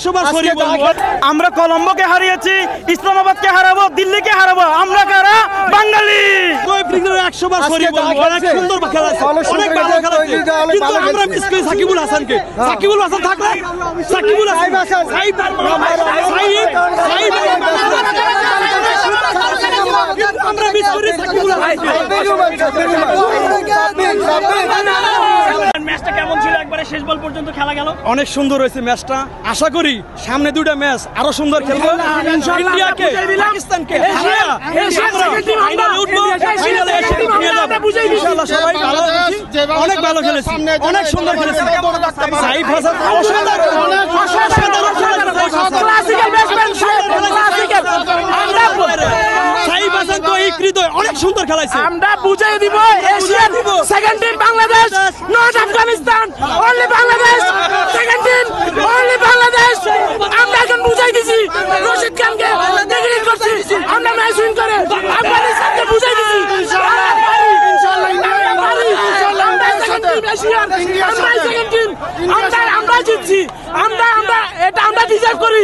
100 বার sorry বলবো। আমরা কলম্বোকে হারিয়েছি, ইসলামাবাদকে হারাবো, দিল্লিকে হারাবো, আমরা কারা? বাঙালি। 100 বার সরি বলবো। অনেক সুন্দর খেলা, অনেক ভালো খেলা, কিন্তু আমরা মিস করি সাকিবুল হাসানকে। সাকিবুল হাসান থাকলে সাকিবুল হাসান আমরা মিস করি সাকিবুল হাসান। ম্যাচটা কেমন ছিল? একবারে শেষ বল পর্যন্ত খেলা গেল, অনেক সুন্দর হয়েছে ম্যাচটা। আশা করি সামনে দুইটা ম্যাচ আরো সুন্দর খেলবো। ইন্ডিয়াকে, পাকিস্তানকে ফাইনালে উঠবো, ফাইনালে এসে নিয়ে যাবো ইনশাআল্লাহ। সবাই ভালো, অনেক ভালো খেলেছে, অনেক সুন্দর খেলেছে। সাইফ হাসান অসাধারণ, classical batsman, classical. Saif Hasan তো এই হৃদয় অনেক সুন্দর খেলাইছে। আমরা বুঝাই দিব Asian second team Bangladesh, not Afghanistan, only Bangladesh second team, only Bangladesh. আমরা এখন বুঝাই দিছি রশিদ খানকে, ডিগ্রি করছি আমরা ম্যাচ উইন করে আফগানিস্তানকে বুঝাই দিছি ইনশাআল্লাহ, ইনশাআল্লাহ, ইনশাআল্লাহ। আমরা সেকেন্ড টিম এশিয়ান, আমরা সেকেন্ড টিম, আমরা জিতছি। আমরা এটা আমরা ডিজার্ভ করি,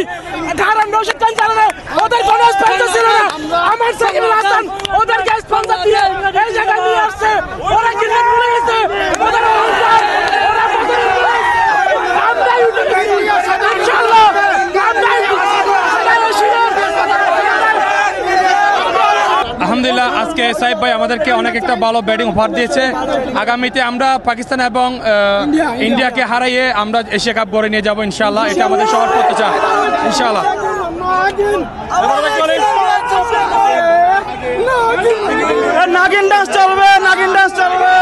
কারণ রশিদ খান জানে না ওদের কোনো স্পন্সর ছিল না। আমার সাকিবুল হাসান ওদেরকে স্পন্সর দিয়ে এই জায়গায় নিয়ে আসছে। ওরা ক্রিকেট ভুলে গেছে, ওদের অহংকার, ওরা আমরা ইনশাআল্লাহ আলহামদুলিল্লাহ। আজকে সাইফ ভাই আমাদেরকে অনেক একটা ভালো ব্যাটিং উপহার দিয়েছে। আগামীতে আমরা পাকিস্তান এবং ইন্ডিয়াকে হারাইয়ে আমরা এশিয়া কাপ গড়ে নিয়ে যাবো ইনশাআল্লাহ। এটা আমাদের সবার প্রত্যাশা ইনশাআল্লাহ। নাগিন ডান্স চলবে, নাগিন ডান্স চলবে।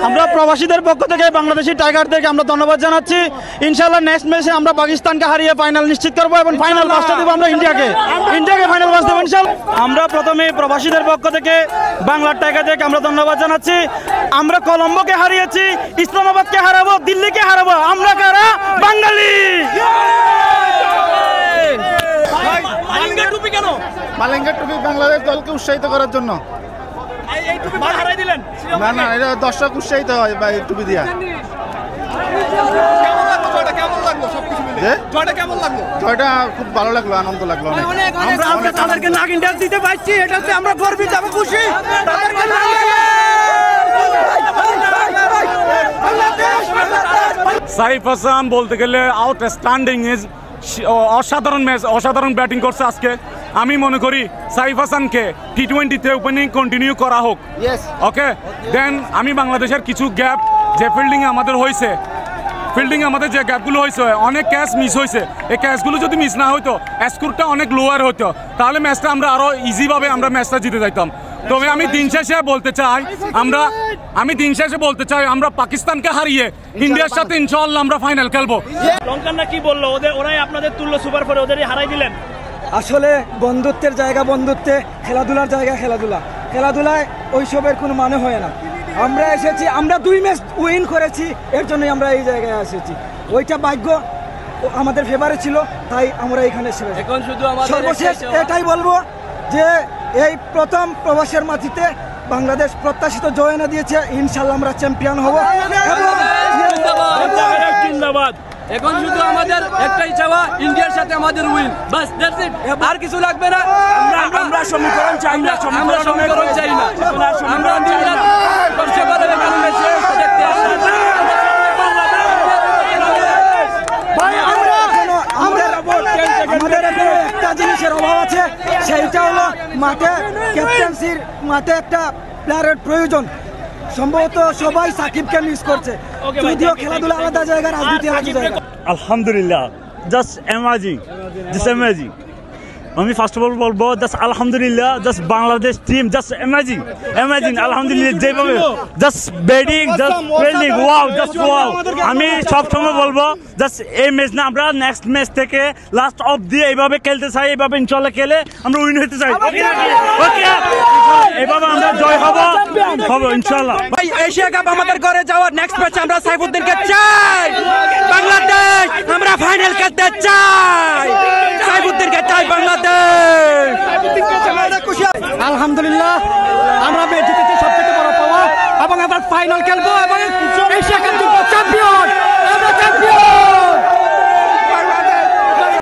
আমরা প্রবাসীদের পক্ষ থেকে বাংলাদেশি টাইগারদেরকে আমরা ধন্যবাদ জানাচ্ছি। ইনশাআল্লাহ নেক্সট ম্যাচে আমরা পাকিস্তানকে হারিয়ে ফাইনাল নিশ্চিত করবো এবং ফাইনাল বাসটা দেবো আমরা ইন্ডিয়াকে ফাইনাল বাস দেবো ইনশাআল্লাহ। আমরা প্রথমে প্রবাসীদের পক্ষ থেকে বাংলার টাইগারদেরকে আমরা ধন্যবাদ জানাচ্ছি। আমরা কলম্বোকে হারিয়েছি, ইসলামাবাদকে হারাবো, দিল্লিকে হারাবো, আমরা কারা? বাঙালি। মালিঙ্গা টুপি কেন? মালিঙ্গা টুপি বাংলাদেশ দলকে উৎসাহিত করার জন্য। না না, এটা দর্শক উৎসাহিত হয় বা এই টুপি দিয়া। জয়টা খুব ভালো লাগলো, আনন্দ লাগলো। আমরা তাদেরকে নাগিন ডান্স দিতে পারছি, এটাতে আমরা গর্বিত, আমরা খুশি। সাইফ হাসান বলতে গেলে আউটস্ট্যান্ডিং, অসাধারণ ম্যাচ, অসাধারণ ব্যাটিং করছে আজকে। আমি মনে করি সাইফ হাসানকে টি20তে ওপেনিং কন্টিনিউ করা হোক। ওকে, দেন আমি বাংলাদেশের কিছু গ্যাপ যে ফিল্ডিংয়ে আমাদের হয়েছে, ফিল্ডিংয়ে আমাদের যে গ্যাপগুলো হয়েছে, অনেক ক্যাচ মিস হয়েছে। এই ক্যাচগুলো যদি মিস না হতো, স্কোরটা অনেক লোয়ার হতো, তাহলে ম্যাচটা আমরা আরও ইজিভাবে আমরা ম্যাচটা জিতে যাইতাম। তবে আমি দিন শেষে বলতে চাই আমরা পাকিস্তানকে হারিয়ে ইন্ডিয়ার সাথে ইনশাআল্লাহ আমরা ফাইনাল খেলবো। লঙ্কানরা কি বললো? ওরাই আপনাদের তুল্য সুপার ফোরে ওদেরই হারাই দিলেন। আসলে বন্ধুত্বের জায়গা বন্ধুত্বে, খেলাধুলার জায়গা খেলাধুলায় ওইসবের কোনো মানে হয় না। আমরা এসেছি, আমরা 2 ম্যাচ উইন করেছি, এর জন্যই আমরা এই জায়গায় এসেছি। ওইটা ভাগ্য আমাদের ফেভারে ছিল, তাই আমরা এখানে এসেছি। এখন শুধু সর্বশেষ এটাই বলবো যে এই প্রথম প্রবাসের মাটিতে বাংলাদেশ প্রত্যাশিত জয় এনে দিয়েছে। ইনশাআল্লাহ আমরা চ্যাম্পিয়ন হব। জিন্দাবাদ। এখন শুধু আমাদের একটাই চাওয়া, ইন্ডিয়ার সাথে আমাদের উইন, বাস, দ্যাটস ইট। আর কিছু লাগবে না। আমরা সমীকরণ চাই না, আমরা সমীকরণ চাই না। আমরা কষ্ট করে এখানে এসে দেখতে আসছি। আমাদের এখানে একটা জিনিসের অভাব আছে, সেইটা হলো মাঠে ক্যাপ্টেন্সির, মাঠে একটা প্লেয়ারের প্রয়োজন। সম্ভবত সবাই সাকিবকে মিস করছে, যদিও খেলাধুলা আলাদা জায়গা, রাজনীতি আলাদা জায়গা। আলহামদুলিল্লাহ, জাস্ট অ্যামেজিং। আমি ফার্স্ট অফ অল বলবো জাস্ট আলহামদুলিল্লাহ, just Bangladesh team just amazing. আলহামদুলিল্লাহ, যেভাবে just batting, just fielding, wow. আমি সবসময় বলবো জাস্ট এই ম্যাচ না, আমরা নেক্সট ম্যাচ থেকে লাস্ট অফ দিয়ে এইভাবে খেলতে চাই, এইভাবে ইনশাআল্লাহ খেলে আমরা উইন হতে চাই। এইভাবে আমরা জয় হব ইনশাআল্লাহ। ভাই, এশিয়া কাপ আমাদের ঘরে যাওয়ার নেক্সট ম্যাচে আমরা সাইফুদ্দিনকে চাই। বাংলাদেশ আমরা ফাইনাল খেলতে চাই, সাইফুদ্দিনকে চাই বাংলাদেশ। আলহামদুলিল্লাহ, আমরা ম্যাচ জিতেছি, সবচেয়ে বড় পাওয়া, এবং আমরা ফাইনাল খেলবো এবং